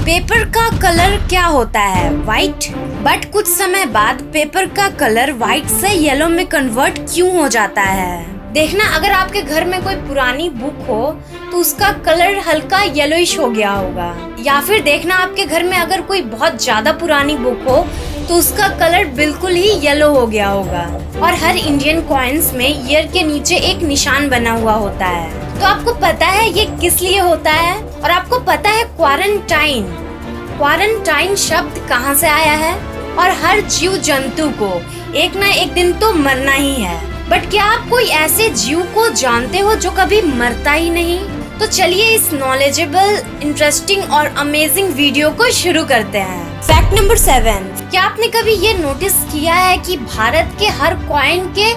Paper का colour क्या होता है? व्हाइट। बट कुछ समय बाद पेपर का कलर व्हाइट से येलो में कन्वर्ट क्यों हो जाता है? देखना, अगर आपके घर में कोई पुरानी बुक हो तो उसका कलर हल्का येलोइश हो गया होगा, या फिर देखना आपके घर में अगर कोई बहुत ज्यादा पुरानी बुक हो तो उसका कलर बिल्कुल ही येलो हो गया होगा। और हर इंडियन कॉइन्स में ईयर के नीचे एक निशान बना हुआ होता है। तो आपको पता है ये किस लिए होता है? और आपको पता है क्वारंटाइन शब्द कहाँ से आया है? और हर जीव जंतु को एक ना एक दिन तो मरना ही है। बट क्या आप कोई ऐसे जीव को जानते हो जो कभी मरता ही नहीं? तो चलिए इस नॉलेजेबल, इंटरेस्टिंग और अमेजिंग वीडियो को शुरू करते हैं। Fact number 7। क्या आपने कभी ये नोटिस किया है कि भारत के हर कॉइन के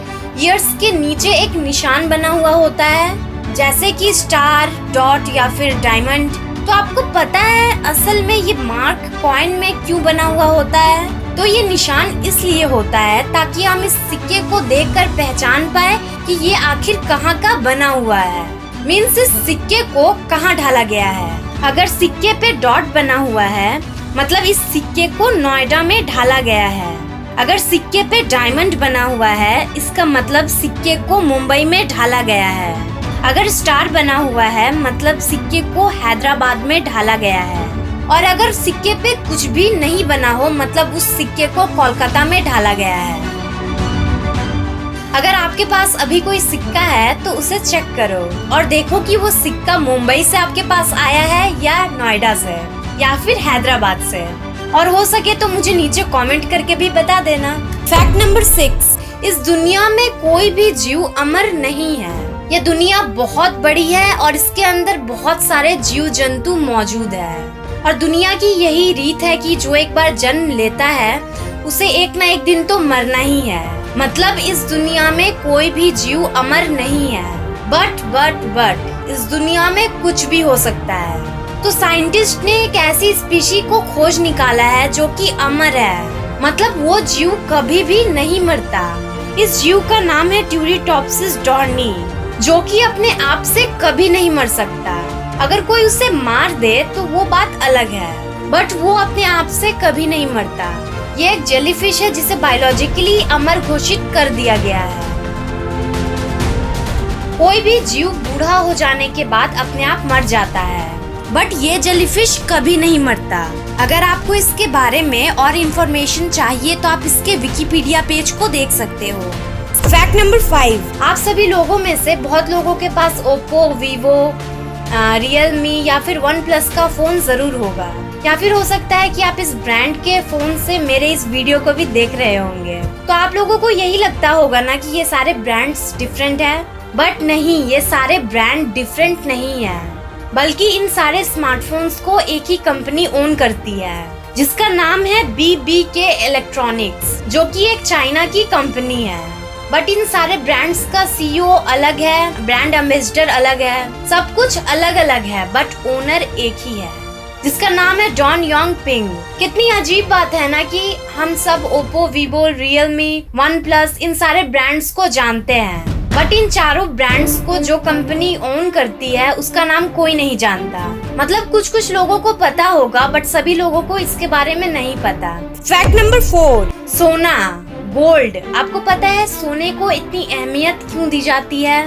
ईयर्स के नीचे एक निशान बना हुआ होता है, जैसे कि स्टार, डॉट या फिर डायमंड? तो आपको पता है असल में ये मार्क कॉइन में क्यों बना हुआ होता है? तो ये निशान इसलिए होता है ताकि हम इस सिक्के को देखकर पहचान पाए कि ये आखिर कहाँ का बना हुआ है। मीन्स इस सिक्के को कहाँ ढाला गया है। अगर सिक्के पे डॉट बना हुआ है मतलब इस सिक्के को नोएडा में ढाला गया है। अगर सिक्के पे डायमंड बना हुआ है इसका मतलब सिक्के को मुंबई में ढाला गया है। अगर स्टार बना हुआ है मतलब सिक्के को हैदराबाद में ढाला गया है। और अगर सिक्के पे कुछ भी नहीं बना हो मतलब उस सिक्के को कोलकाता में ढाला गया है। अगर आपके पास अभी कोई सिक्का है तो उसे चेक करो और देखो कि वो सिक्का मुंबई से आपके पास आया है या नोएडा से या फिर हैदराबाद से। और हो सके तो मुझे नीचे कमेंट करके भी बता देना। Fact number 6। इस दुनिया में कोई भी जीव अमर नहीं है। ये दुनिया बहुत बड़ी है और इसके अंदर बहुत सारे जीव जंतु मौजूद है। और दुनिया की यही रीत है कि जो एक बार जन्म लेता है उसे एक ना एक दिन तो मरना ही है। मतलब इस दुनिया में कोई भी जीव अमर नहीं है। बट इस दुनिया में कुछ भी हो सकता है। तो साइंटिस्ट ने एक ऐसी स्पीशी को खोज निकाला है जो कि अमर है। मतलब वो जीव कभी भी नहीं मरता। इस जीव का नाम है ट्यूरिटॉप्सिस डॉर्नी, जो कि अपने आप से कभी नहीं मर सकता। अगर कोई उसे मार दे तो वो बात अलग है, बट वो अपने आप से कभी नहीं मरता। ये एक जेलीफिश है जिसे बायोलॉजिकली अमर घोषित कर दिया गया है। कोई भी जीव बूढ़ा हो जाने के बाद अपने आप मर जाता है, बट ये जेलीफिश कभी नहीं मरता। अगर आपको इसके बारे में और इन्फॉर्मेशन चाहिए तो आप इसके विकिपीडिया पेज को देख सकते हो। Fact number 5। आप सभी लोगों में से बहुत लोगों के पास ओप्पो, वीवो, रियलमी या फिर वन प्लस का फोन जरूर होगा, या फिर हो सकता है कि आप इस ब्रांड के फोन से मेरे इस वीडियो को भी देख रहे होंगे। तो आप लोगों को यही लगता होगा ना कि ये सारे ब्रांड्स डिफरेंट है, बट नहीं, ये सारे ब्रांड डिफरेंट नहीं है, बल्कि इन सारे स्मार्टफोन्स को एक ही कंपनी ओन करती है जिसका नाम है BBK इलेक्ट्रॉनिक्स, जो कि एक चाइना की कंपनी है। बट इन सारे ब्रांड्स का CEO अलग है, ब्रांड एम्बेसडर अलग है, सब कुछ अलग अलग है, बट ओनर एक ही है जिसका नाम है डॉन योंग पिंग। कितनी अजीब बात है ना कि हम सब Oppo, Vivo, Realme, OnePlus इन सारे ब्रांड्स को जानते हैं, बट इन चारों ब्रांड्स को जो कंपनी ओन करती है उसका नाम कोई नहीं जानता। मतलब कुछ लोगों को पता होगा बट सभी लोगों को इसके बारे में नहीं पता। Fact number 4। सोना, गोल्ड। आपको पता है सोने को इतनी अहमियत क्यों दी जाती है?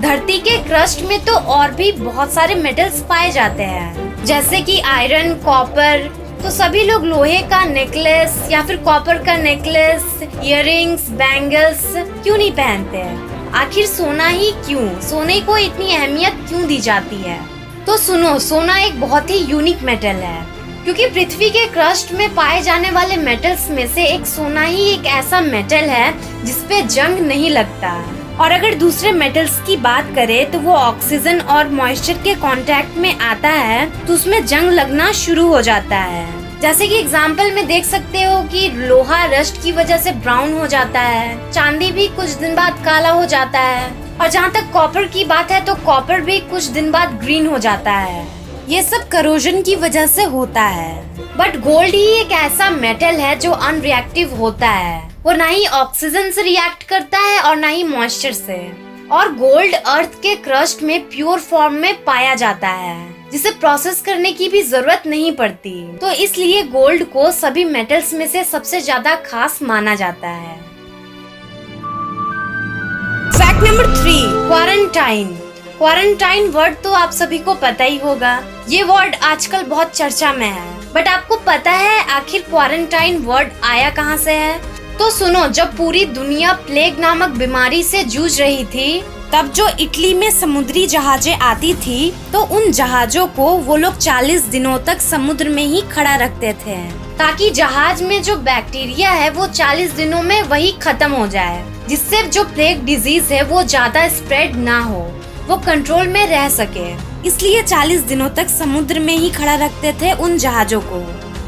धरती के क्रस्ट में तो और भी बहुत सारे मेटल्स पाए जाते हैं, जैसे कि आयरन, कॉपर। तो सभी लोग लोहे का नेकलेस या फिर कॉपर का नेकलेस, इयररिंग्स, बैंगल्स क्यों नहीं पहनते हैं? आखिर सोना ही क्यों? सोने को इतनी अहमियत क्यों दी जाती है? तो सुनो, सोना एक बहुत ही यूनिक मेटल है, क्योंकि पृथ्वी के क्रस्ट में पाए जाने वाले मेटल्स में से एक सोना ही एक ऐसा मेटल है जिसपे जंग नहीं लगता। और अगर दूसरे मेटल्स की बात करें तो वो ऑक्सीजन और मॉइस्चर के कांटेक्ट में आता है तो उसमें जंग लगना शुरू हो जाता है। जैसे कि एग्जाम्पल में देख सकते हो कि लोहा रस्ट की वजह से ब्राउन हो जाता है, चांदी भी कुछ दिन बाद काला हो जाता है, और जहाँ तक कॉपर की बात है तो कॉपर भी कुछ दिन बाद ग्रीन हो जाता है। ये सब करोजन की वजह से होता है। बट गोल्ड ही एक ऐसा मेटल है जो अनरिएक्टिव होता है। वो ना ही ऑक्सीजन से रिएक्ट करता है और ना ही मॉइस्चर से। और गोल्ड अर्थ के क्रस्ट में प्योर फॉर्म में पाया जाता है। जिसे प्रोसेस करने की भी जरूरत नहीं पड़ती। तो इसलिए गोल्ड को सभी मेटल्स में से सबसे ज्यादा खास माना जाता है। Fact number 3, quarantine. Quarantine word तो आप सभी को पता ही होगा। ये वर्ड आजकल बहुत चर्चा में है, बट आपको पता है आखिर क्वारंटाइन वर्ड आया कहाँ से है? तो सुनो, जब पूरी दुनिया प्लेग नामक बीमारी से जूझ रही थी, तब जो इटली में समुद्री जहाजें आती थी, तो उन जहाजों को वो लोग 40 दिनों तक समुद्र में ही खड़ा रखते थे, ताकि जहाज में जो बैक्टीरिया है वो 40 दिनों में वही खत्म हो जाए, जिससे जो प्लेग डिजीज है वो ज्यादा स्प्रेड ना हो, वो कंट्रोल में रह सके। इसलिए 40 दिनों तक समुद्र में ही खड़ा रखते थे उन जहाजों को।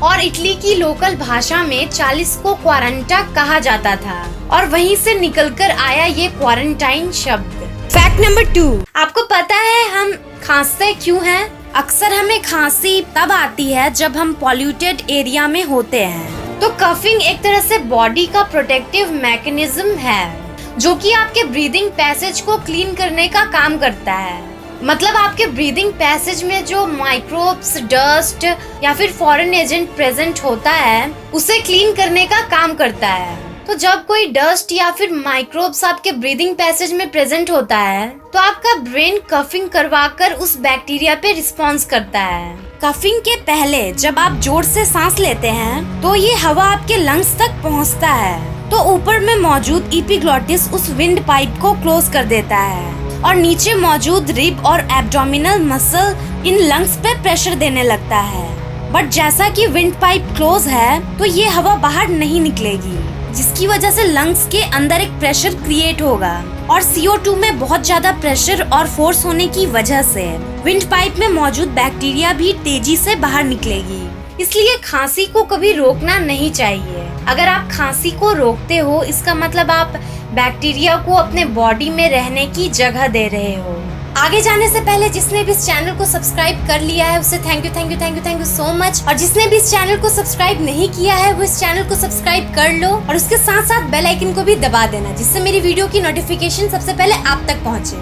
और इटली की लोकल भाषा में 40 को क्वारंटा कहा जाता था, और वहीं से निकलकर आया ये क्वारंटाइन शब्द। फैक्ट नंबर 2, आपको पता है हम खांसते क्यों हैं? अक्सर हमें खांसी तब आती है जब हम पॉल्यूटेड एरिया में होते हैं। तो कफिंग एक तरह से बॉडी का प्रोटेक्टिव मैकेनिज्म है, जो कि आपके ब्रीदिंग पैसेज को क्लीन करने का काम करता है। मतलब आपके ब्रीदिंग पैसेज में जो माइक्रोब्स, डस्ट या फिर फॉरेन एजेंट प्रेजेंट होता है, उसे क्लीन करने का काम करता है। तो जब कोई डस्ट या फिर माइक्रोब्स आपके ब्रीदिंग पैसेज में प्रेजेंट होता है, तो आपका ब्रेन कफिंग करवाकर उस बैक्टीरिया पे रिस्पॉन्स करता है। कफिंग के पहले जब आप जोर से सांस लेते हैं, तो ये हवा आपके लंग्स तक पहुंचता है। तो ऊपर में मौजूद एपिग्लॉटिस उस विंड पाइप को क्लोज कर देता है, और नीचे मौजूद रिब और एब्डोमिनल मसल इन लंग्स पे प्रेशर देने लगता है। बट जैसा कि विंड पाइप क्लोज है, तो ये हवा बाहर नहीं निकलेगी, जिसकी वजह से लंग्स के अंदर एक प्रेशर क्रिएट होगा, और CO2 में बहुत ज्यादा प्रेशर और फोर्स होने की वजह से विंड पाइप में मौजूद बैक्टीरिया भी तेजी से बाहर निकलेगी। इसलिए खांसी को कभी रोकना नहीं चाहिए। अगर आप खांसी को रोकते हो, इसका मतलब आप बैक्टीरिया को अपने बॉडी में रहने की जगह दे रहे हो। आगे जाने से पहले जिसने भी इस चैनल को सब्सक्राइब कर लिया है, उसे थैंक यू सो मच। और जिसने भी इस चैनल को सब्सक्राइब नहीं किया है, वो इस चैनल को सब्सक्राइब कर लो, और उसके साथ साथ बेल आइकन को भी दबा देना, जिससे मेरी वीडियो की नोटिफिकेशन सबसे पहले आप तक पहुँचे।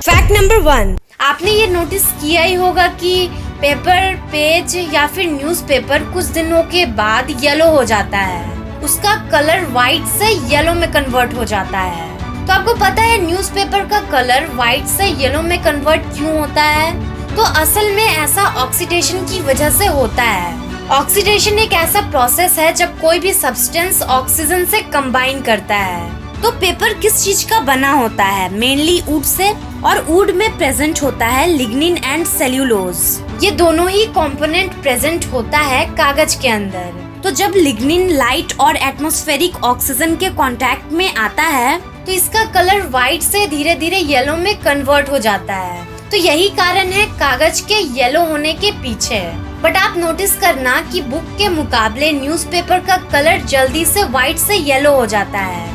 फैक्ट नंबर 1, आपने ये नोटिस किया ही होगा कि पेपर, पेज या फिर न्यूज़पेपर कुछ दिनों के बाद येलो हो जाता है। उसका कलर व्हाइट से येलो में कन्वर्ट हो जाता है। तो आपको पता है न्यूज़पेपर का कलर व्हाइट से येलो में कन्वर्ट क्यों होता है? तो असल में ऐसा ऑक्सीडेशन की वजह से होता है। ऑक्सीडेशन एक ऐसा प्रोसेस है जब कोई भी सब्सटेंस ऑक्सीजन से कंबाइन करता है। तो पेपर किस चीज का बना होता है? मेनली वुड से, और वुड में प्रेजेंट होता है लिग्निन एंड सेल्यूलोज। ये दोनों ही कंपोनेंट प्रेजेंट होता है कागज के अंदर। तो जब लिग्निन लाइट और एटमॉस्फेरिक ऑक्सीजन के कांटेक्ट में आता है, तो इसका कलर व्हाइट से धीरे धीरे येलो में कन्वर्ट हो जाता है। तो यही कारण है कागज के येलो होने के पीछे। बट आप नोटिस करना कि बुक के मुकाबले न्यूज़पेपर का कलर जल्दी से व्हाइट से येलो हो जाता है।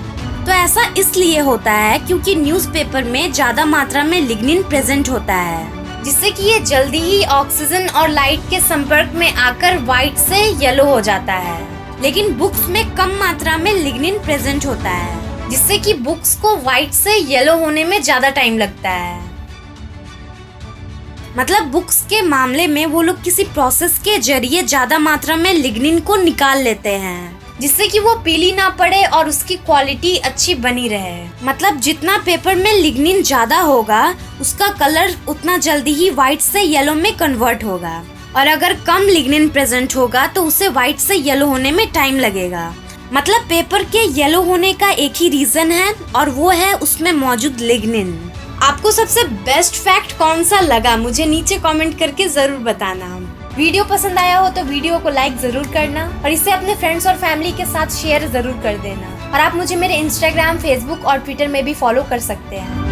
तो ऐसा इसलिए होता है क्योंकि न्यूज़पेपर में ज्यादा मात्रा में लिग्निन प्रेजेंट होता है, जिससे कि ये जल्दी ही ऑक्सीजन और लाइट के संपर्क में आकर व्हाइट से येलो हो जाता है। लेकिन बुक्स में कम मात्रा में लिग्निन प्रेजेंट होता है, जिससे कि बुक्स को व्हाइट से येलो होने में ज्यादा टाइम लगता है। मतलब बुक्स के मामले में वो लोग किसी प्रोसेस के जरिए ज्यादा मात्रा में लिग्निन को निकाल लेते हैं, जिससे कि वो पीली ना पड़े और उसकी क्वालिटी अच्छी बनी रहे। मतलब जितना पेपर में लिग्निन ज्यादा होगा, उसका कलर उतना जल्दी ही व्हाइट से येलो में कन्वर्ट होगा, और अगर कम लिग्निन प्रेजेंट होगा तो उसे व्हाइट से येलो होने में टाइम लगेगा। मतलब पेपर के येलो होने का एक ही रीजन है, और वो है उसमें मौजूद लिग्निन। आपको सबसे बेस्ट फैक्ट कौन सा लगा, मुझे नीचे कमेंट करके जरूर बताना। वीडियो पसंद आया हो तो वीडियो को लाइक जरूर करना, और इसे अपने फ्रेंड्स और फैमिली के साथ शेयर जरूर कर देना। और आप मुझे मेरे इंस्टाग्राम, फेसबुक और ट्विटर में भी फॉलो कर सकते हैं।